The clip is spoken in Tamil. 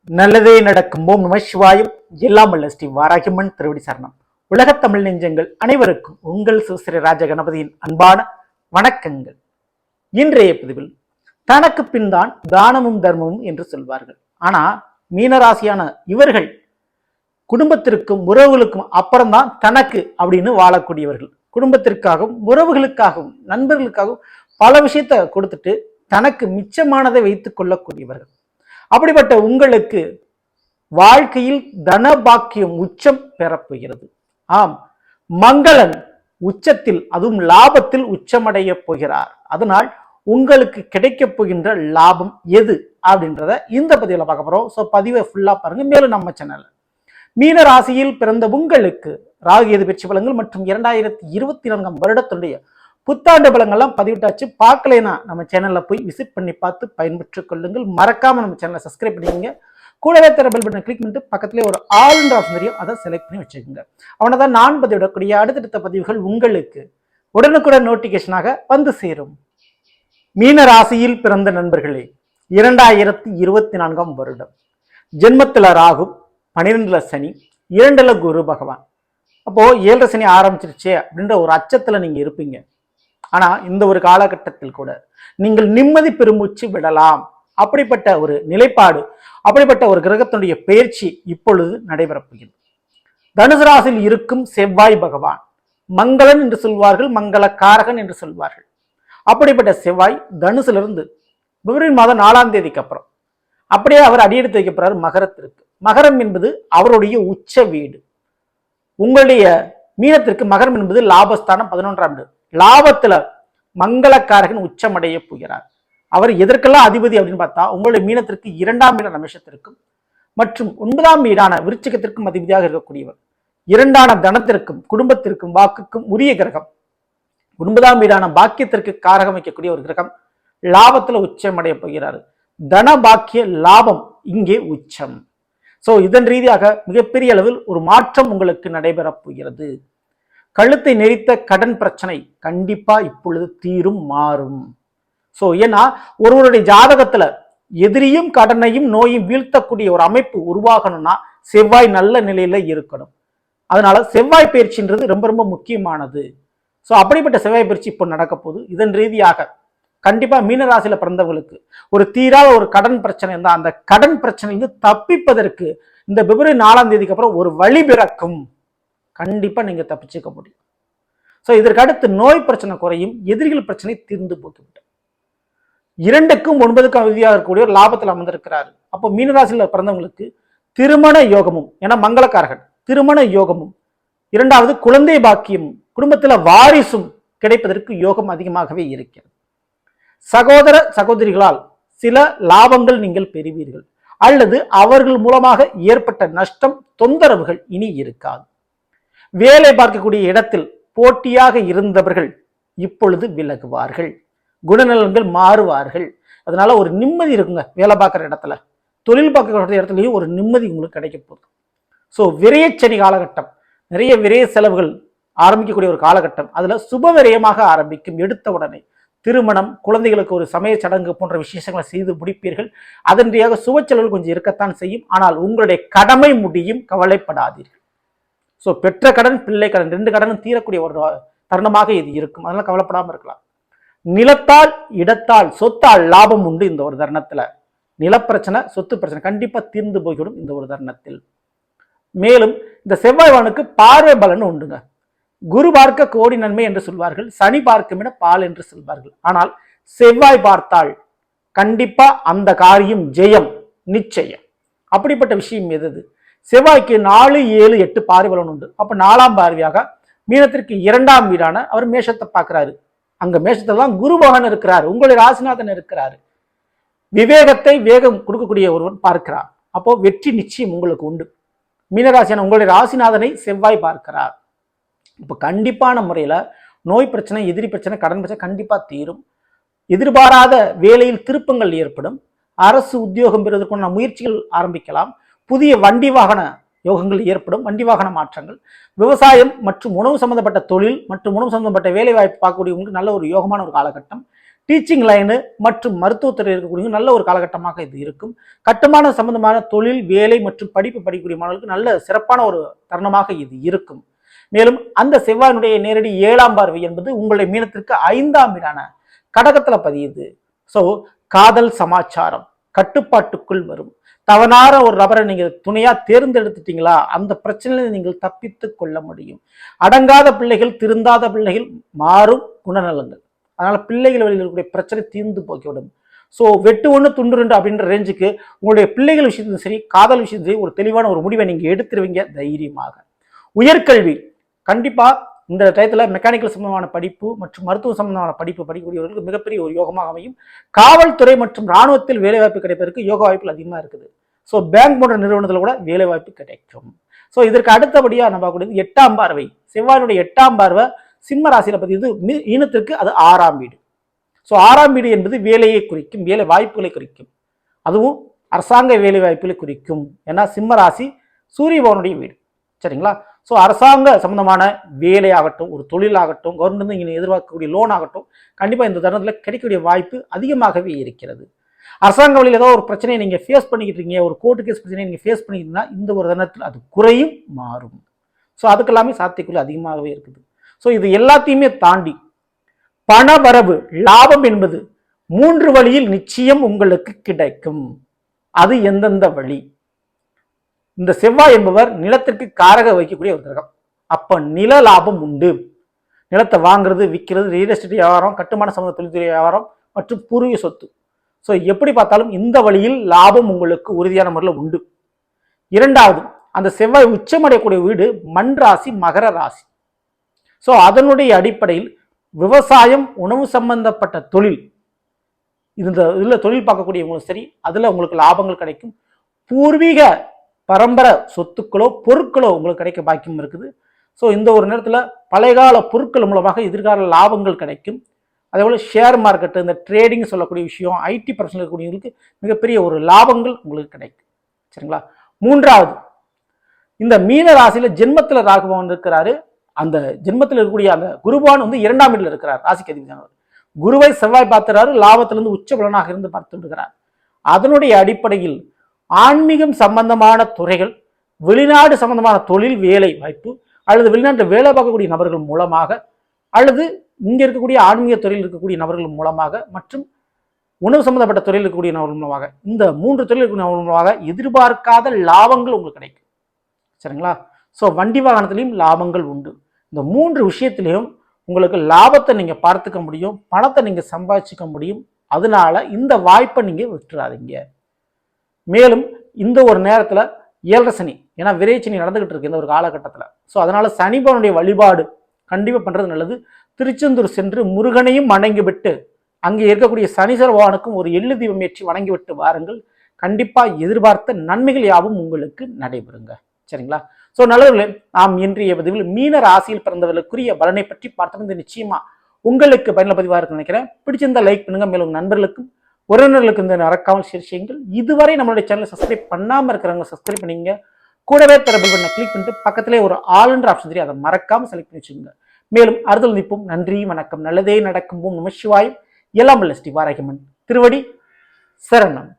நல்லதே நடக்கும். ஓம் நம சிவாயம். எல்லாம் வல்ல ஸ்ரீ வாராகியம்மன் திருவடி சரணம். உலகத் தமிழ் நெஞ்சங்கள் அனைவருக்கும் உங்கள் சுஸ்ரீ ராஜ கணபதியின் அன்பான வணக்கங்கள். இன்றைய பதிவில் தனக்கு பின் தான் தானமும் தர்மமும் என்று சொல்வார்கள். ஆனா மீனராசியான இவர்கள் குடும்பத்திற்கும் உறவுகளுக்கும் அப்புறம்தான் தனக்கு அப்படின்னு வாழக்கூடியவர்கள். குடும்பத்திற்காகவும் உறவுகளுக்காகவும் நண்பர்களுக்காகவும் பல விஷயத்தை கொடுத்துட்டு தனக்கு மிச்சமானதை வைத்துக் கொள்ளக்கூடியவர்கள். அப்படிப்பட்ட உங்களுக்கு வாழ்க்கையில் தனபாக்கியம் உச்சம் பெறப்போகிறது. ஆம், மங்களன் உச்சத்தில், அதுவும் லாபத்தில் உச்சமடைய போகிறார். அதனால் உங்களுக்கு கிடைக்க போகின்ற லாபம் எது அப்படின்றத இந்த பதிவில் பார்க்க போறோம். ஸோ பதிவை ஃபுல்லா பாருங்க. மேலும் நம்ம சேனல் மீன ராசியில் பிறந்த உங்களுக்கு ராகு பெற்ற பலன்கள் மற்றும் 2024 வருடத்தினுடைய புத்தாண்டு பலங்கள்லாம் பதிவிட்டாச்சு. பார்க்கலைன்னா நம்ம சேனல்ல போய் விசிட் பண்ணி பார்த்து பயன்பெற்றுக் கொள்ளுங்கள். மறக்காம நம்ம சேனலை சப்ஸ்கிரைப் பண்ணிக்கோங்க. கூடவே தர பெல் பட்டனை கிளிக் பண்ணிட்டு பக்கத்திலே ஒரு ஆல் ஆப்ஷன் தெரியும், அதை செலக்ட் பண்ணி வச்சுக்கோங்க. அவனை தான் நான் பதிவிடக்கூடிய அடுத்தடுத்த பதிவுகள் உங்களுக்கு உடனுக்குடன் நோட்டிபிகேஷனாக வந்து சேரும். மீன ராசியில் பிறந்த நண்பர்களே, 2024 வருடம் ஜென்மத்தில் ராகு, 12ல சனி, 2ல குரு பகவான். அப்போ 7 சனி ஆரம்பிச்சிருச்சே அப்படின்ற ஒரு அச்சத்துல நீங்க இருப்பீங்க. ஆனா இந்த ஒரு காலகட்டத்தில் கூட நீங்கள் நிம்மதி பெருமூச்சு விடலாம். அப்படிப்பட்ட ஒரு நிலைப்பாடு, அப்படிப்பட்ட ஒரு கிரகத்தினுடைய பயிற்சி இப்பொழுது நடைபெறப்போகிறது. தனுசு ராசியில் இருக்கும் செவ்வாய் பகவான் மங்களன் என்று சொல்வார்கள், மங்களக்காரகன் என்று சொல்வார்கள். அப்படிப்பட்ட செவ்வாய் தனுசிலிருந்து பிப்ரவரி மாதம் 4ஆம் தேதிக்கு அப்புறம் அப்படியே அவர் அடியெடுத்து வைக்கப்படுறார் மகரத்திற்கு. மகரம் என்பது அவருடைய உச்ச வீடு. உங்களுடைய மீனத்திற்கு மகரம் என்பது லாபஸ்தானம், 11ஆம் வீடு. லாபத்துல மங்களக்காரகன் உச்சமடைய போகிறார். அவர் எதற்கெல்லாம் அதிபதி அப்படின்னு பார்த்தா உங்களுடைய மீனத்திற்கு 2ஆம் வீடு நமிஷத்திற்கும் மற்றும் 9ஆம் வீடான விருச்சிகத்திற்கும் அதிபதியாக இருக்கக்கூடியவர். 2ஆன தனத்திற்கும் குடும்பத்திற்கும் வாக்குக்கும் உரிய கிரகம். 9ஆம் வீடான பாக்கியத்திற்கு காரகம் வைக்கக்கூடிய ஒரு கிரகம் லாபத்துல உச்சமடைய போகிறார். தன பாக்கிய லாபம் இங்கே உச்சம். சோ இதன் ரீதியாக மிகப்பெரிய அளவில் ஒரு மாற்றம் உங்களுக்கு நடைபெறப் போகிறது. கழுத்தை நெரித்த கடன் பிரச்சனை கண்டிப்பா இப்பொழுது தீரும், மாறும். சோ ஏன்னா ஒருவருடைய ஜாதகத்துல எதிரியும் கடனையும் நோயும் வீழ்த்தக்கூடிய ஒரு அமைப்பு உருவாகணும்னா செவ்வாய் நல்ல நிலையில இருக்கணும். அதனால செவ்வாய் பயிற்சின்றது ரொம்ப ரொம்ப முக்கியமானது. சோ அப்படிப்பட்ட செவ்வாய் பயிற்சி இப்போ நடக்க போகுது. இதன் ரீதியாக கண்டிப்பா மீனராசியில பிறந்தவர்களுக்கு ஒரு தீராத ஒரு கடன் பிரச்சனை இருந்தா அந்த கடன் பிரச்சனையிலிருந்து தப்பிப்பதற்கு இந்த பிப்ரவரி 4ஆம் தேதிக்கு அப்புறம் ஒரு வழி பிறக்கும். கண்டிப்பா நீங்க தப்பிச்சுக்க முடியும். சோ இதற்கு அடுத்து நோய் பிரச்சனை குறையும், எதிரிகள் பிரச்சனை தீர்ந்து போட்டுவிட்டோம். 2க்கும் 9க்கும் அதிபதியாக இருக்கக்கூடிய ஒரு லாபத்தில் அமர்ந்திருக்கிறாரு. அப்போ மீனராசியில் பிறந்தவங்களுக்கு திருமண யோகமும், ஏன்னா மங்களக்காரகன், திருமண யோகமும், 2வது குழந்தை பாக்கியமும், குடும்பத்துல வாரிசும் கிடைப்பதற்கு யோகம் அதிகமாகவே இருக்கிறது. சகோதர சகோதரிகளால் சில லாபங்கள் நீங்கள் பெறுவீர்கள், அல்லது அவர்கள் மூலமாக ஏற்பட்ட நஷ்டம், தொந்தரவுகள் இனி இருக்காது. வேலை பார்க்கக்கூடிய இடத்தில் போட்டியாக இருந்தவர்கள் இப்பொழுது விலகுவார்கள், குணநலன்கள் மாறுவார்கள். அதனால ஒரு நிம்மதி இருக்குங்க. வேலை பார்க்குற இடத்துல, தொழில் பார்க்கக்கூடிய இடத்துலையும் ஒரு நிம்மதி உங்களுக்கு கிடைக்க போகுது. ஸோ விரயச்சனி காலகட்டம், நிறைய விரய செலவுகள் ஆரம்பிக்கக்கூடிய ஒரு காலகட்டம். அதுல சுப விரயமாக ஆரம்பிக்கும். எடுத்த உடனே திருமணம், குழந்தைகளுக்கு ஒரு சமய சடங்கு போன்ற விசேஷங்களை செய்து முடிப்பீர்கள். அதன்றியாக சுப செலவுகள் கொஞ்சம் இருக்கத்தான் செய்யும். ஆனால் உங்களுடைய கடமை முடியும், கவலைப்படாதீர்கள். ஸோ பெற்ற கடன், பிள்ளை கடன், 2 கடனும் தீரக்கூடிய ஒரு தருணமாக இது இருக்கும். அதனால கவலைப்படாமல் இருக்கலாம். நிலத்தால், இடத்தால், சொத்தால் லாபம் உண்டு. இந்த ஒரு தருணத்துல நிலப்பிரச்சனை, சொத்து பிரச்சனை கண்டிப்பா தீர்ந்து போய்விடும் இந்த ஒரு தருணத்தில். மேலும் இந்த செவ்வாய்வானுக்கு பார்வை பலன் உண்டுங்க. குரு பார்க்க கோடி நன்மை என்று சொல்வார்கள், சனி பார்க்குமிட பால் என்று சொல்வார்கள். ஆனால் செவ்வாய் பார்த்தால் கண்டிப்பா அந்த காரியம் ஜெயம் நிச்சயம். அப்படிப்பட்ட விஷயம் எது? செவ்வாய்க்கு 4, 7, 8 பார்வை பலன் உண்டு. அப்ப 4ஆம் பார்வையாக மீனத்திற்கு 2ஆம் வீடான அவர் மேஷத்தை பார்க்கிறாரு. அங்க மேஷத்துல தான் குரு பகவான் இருக்கிறார், உங்களுடைய ராசிநாதன் இருக்கிறாரு. விவேகத்தை வேகம் கொடுக்கக்கூடிய ஒருவன் பார்க்கிறார். அப்போ வெற்றி நிச்சயம் உங்களுக்கு உண்டு. மீனராசியான உங்களுடைய ராசிநாதனை செவ்வாய் பார்க்கிறார். இப்போ கண்டிப்பான முறையில நோய் பிரச்சனை, எதிரி பிரச்சனை, கடன் பிரச்சனை கண்டிப்பா தீரும். எதிர்பாராத வேலையில் திருப்பங்கள் ஏற்படும். அரசு உத்தியோகம் பெறுவதற்கான முயற்சிகள் ஆரம்பிக்கலாம். புதிய வண்டி வாகன யோகங்கள் ஏற்படும், வண்டி வாகன மாற்றங்கள். விவசாயம் மற்றும் உணவு சம்பந்தப்பட்ட தொழில் மற்றும் உணவு சம்பந்தப்பட்ட வேலை வாய்ப்பு பார்க்கக்கூடியவங்களுக்கு நல்ல ஒரு யோகமான ஒரு காலகட்டம். டீச்சிங் லைனு மற்றும் மருத்துவத்துறை இருக்கக்கூடிய நல்ல ஒரு காலகட்டமாக இது இருக்கும். கட்டுமான சம்பந்தமான தொழில், வேலை மற்றும் படிப்பு படிக்கக்கூடிய மாணவர்களுக்கு நல்ல சிறப்பான ஒரு தருணமாக இது இருக்கும். மேலும் அந்த செவ்வாயினுடைய நேரடி 7ஆம் பார்வை என்பது உங்களுடைய மீனத்திற்கு 5ஆம் வீடான கடகத்துல பதியுது. ஸோ காதல் சமாச்சாரம் கட்டுப்பாட்டுக்குள் வரும். தவறான ஒரு நபரை நீங்க துணையா தேர்ந்தெடுத்துட்டீங்களா, அந்த பிரச்சனையில நீங்கள் தப்பித்து கொள்ள முடியும். அடங்காத பிள்ளைகள், திருந்தாத பிள்ளைகள், மாறும் குணநலங்கள். அதனால பிள்ளைகள் வழியில் இருக்கக்கூடிய பிரச்சனை தீர்ந்து போக்கிவிடும். ஸோ வெட்டு ஒன்று துண்டு ரெண்டு அப்படின்ற ரேஞ்சுக்கு உங்களுடைய பிள்ளைகள் விஷயத்தையும் சரி, காதல் விஷயத்தையும் சரி, ஒரு தெளிவான ஒரு முடிவை நீங்க எடுத்துருவீங்க தைரியமாக. உயர்கல்வி கண்டிப்பா இந்த டயத்துல மெக்கானிக்கல் சம்பந்தமான படிப்பு மற்றும் மருத்துவ சம்பந்தமான படிப்பு படிக்கக்கூடியவர்களுக்கு மிகப்பெரிய ஒரு யோகமாக அமையும். காவல்துறை மற்றும் இராணுவத்தில் வேலைவாய்ப்பு கிடைப்பதற்கு யோக வாய்ப்புகள் அதிகமாக இருக்குது. ஸோ பேங்க் போன்ற நிறுவனத்தில் கூட வேலைவாய்ப்பு கிடைக்கும். ஸோ இதற்கு அடுத்தபடியாக நம்ம பார்க்கக்கூடியது 8ஆம் பார்வை. செவ்வாயினுடைய 8ஆம் பார்வை சிம்ம ராசியில பதிவு. ஈனத்திற்கு அது 6ஆம் வீடு. ஸோ 6ஆம் வீடு என்பது வேலையை குறிக்கும், வேலை வாய்ப்புகளை குறிக்கும். அதுவும் அரசாங்க வேலை வாய்ப்புகளை குறிக்கும். ஏன்னா சிம்ம ராசி சூரிய பகவானுடைய வீடு. சரிங்களா? ஸோ அரசாங்க சம்பந்தமான வேலையாகட்டும், ஒரு தொழிலாகட்டும், கவர்மெண்ட் நீங்கள் எதிர்பார்க்கக்கூடிய லோன் ஆகட்டும், கண்டிப்பாக இந்த தருணத்தில் கிடைக்கக்கூடிய வாய்ப்பு அதிகமாகவே இருக்கிறது. அரசாங்க வழியில் ஏதோ ஒரு பிரச்சனையை நீங்கள் ஃபேஸ் பண்ணிக்கிட்டு இருக்கீங்க, ஒரு கோர்ட்டு கேஸ் பிரச்சனையை நீங்கள் ஃபேஸ் பண்ணிக்கிட்டீங்கன்னா இந்த ஒரு தருணத்தில் அது குறையும், மாறும். ஸோ அதுக்கெல்லாமே சாத்தியக்குள்ள அதிகமாகவே இருக்குது. ஸோ இது எல்லாத்தையுமே தாண்டி பண வரவு, லாபம் என்பது 3 வழியில் நிச்சயம் உங்களுக்கு கிடைக்கும். அது எந்தெந்த வழி? இந்த செவ்வாய் என்பவர் நிலத்திற்கு காரக வைக்கக்கூடிய ஒரு கிரகம். அப்ப நில லாபம் உண்டு. நிலத்தை வாங்குறது, விற்கிறது, ரியல் எஸ்டேட் வியாபாரம், கட்டுமான சம்பந்த தொழில்துறை வியாபாரம் மற்றும் பூர்வீக சொத்து. ஸோ எப்படி பார்த்தாலும் இந்த வழியில் லாபம் உங்களுக்கு உறுதியான முறையில் உண்டு. இரண்டாவது, அந்த செவ்வாய் உச்சமடையக்கூடிய வீடு மண் ராசி, மகர ராசி. ஸோ அதனுடைய அடிப்படையில் விவசாயம், உணவு சம்பந்தப்பட்ட தொழில், இந்த இதில் தொழில் பார்க்கக்கூடியவங்களும் சரி, அதில் உங்களுக்கு லாபங்கள் கிடைக்கும். பூர்வீக பரம்பரை சொத்துக்களோ பொருட்களோ உங்களுக்கு கிடைக்க பாக்கியம் இருக்குது. ஸோ இந்த ஒரு நேரத்தில் பழையகால பொருட்கள் மூலமாக எதிர்கால லாபங்கள் கிடைக்கும். அதே போல் ஷேர் மார்க்கெட்டு, இந்த ட்ரேடிங் சொல்லக்கூடிய விஷயம், ஐடி பர்சனல் இருக்கக்கூடியவங்களுக்கு மிகப்பெரிய ஒரு லாபங்கள் உங்களுக்கு கிடைக்கும். சரிங்களா? மூன்றாவது, இந்த மீன ராசியில ஜென்மத்தில் ராகுபவன் இருக்கிறாரு. அந்த ஜென்மத்தில் இருக்கக்கூடிய அந்த குருபவன் வந்து 2ஆம் வீட்டில் இருக்கிறார், ராசிக்கு அதிபதியானவர். குருவை செவ்வாய் பார்த்துறாரு, லாபத்திலிருந்து உச்ச பலனாக இருந்து பார்த்து இருக்கிறார். அதனுடைய அடிப்படையில் ஆன்மீகம் சம்பந்தமான துறைகள், வெளிநாடு சம்பந்தமான தொழில் வேலை வாய்ப்பு, அல்லது வெளிநாட்டு வேலை பார்க்கக்கூடிய நபர்கள் மூலமாக, அல்லது இங்க இருக்கக்கூடிய ஆன்மீக துறையில் இருக்கக்கூடிய நபர்கள் மூலமாக, மற்றும் உணவு சம்பந்தப்பட்ட துறையில் இருக்கக்கூடிய நபர்கள் மூலமாக, இந்த 3 தொழில் இருக்கக்கூடிய நபர்கள் மூலமாக எதிர்பார்க்காத லாபங்கள் உங்களுக்கு கிடைக்கும். சரிங்களா? ஸோ வண்டி வாகனத்திலையும் லாபங்கள் உண்டு. இந்த 3 விஷயத்திலையும் உங்களுக்கு லாபத்தை நீங்க பார்த்துக்க முடியும், பணத்தை நீங்க சம்பாதிச்சுக்க முடியும். அதனால இந்த வாய்ப்பை நீங்க விட்டுறாதீங்க. மேலும் இந்த ஒரு நேரத்தில் 7.5 சனி, ஏன்னா விரைச்சனி நடந்துகிட்டு இருக்கு இந்த ஒரு காலகட்டத்தில். ஸோ அதனால சனி பகவானுடைய வழிபாடு கண்டிப்பாக பண்றது நல்லது. திருச்செந்தூர் சென்று முருகனையும் வணங்கி விட்டு, அங்கே இருக்கக்கூடிய சனீஸ்வர பகவானுக்கும் ஒரு எள்ளு தீபம் ஏற்றி வணங்கி விட்டு வாருங்கள். கண்டிப்பாக எதிர்பார்த்த நன்மைகள் யாவும் உங்களுக்கு நடைபெறுங்க. சரிங்களா? ஸோ நல்லவர்களே, நாம் இன்றைய பதிவில் மீன ராசியில் பிறந்தவர்களுக்குரிய பலனை பற்றி பார்த்தது நிச்சயமா உங்களுக்கு பயனுள்ள பதிவாக இருக்குன்னு நினைக்கிறேன். பிடிச்சிருந்தா லைக் பண்ணுங்க. மேலும் நண்பர்களுக்கும் உறவினர்களுக்கு இந்த மறக்காமல் ஷேர் செய்யுங்கள். இதுவரை நம்மளுடைய சேனலை சப்ஸ்கிரைப் பண்ணாமல் இருக்கிறவங்க சப்ஸ்கிரைப் பண்ணிங்க. கூடவே பெல் பட்டனை கிளிக் பண்ணிட்டு பக்கத்திலே ஒரு ஆல்ன்ற ஆப்ஷன் தெரியும், அதை மறக்காமல் செலக்ட் பண்ணி வச்சுக்கோங்க. மேலும் அறுதல் நிற்போம். நன்றி, வணக்கம். நல்லதே நடக்கும். நமசிவாயம். எல்லாம் வல்ல ஸ்ரீ வாராகியம்மன் திருவடி சரணம்.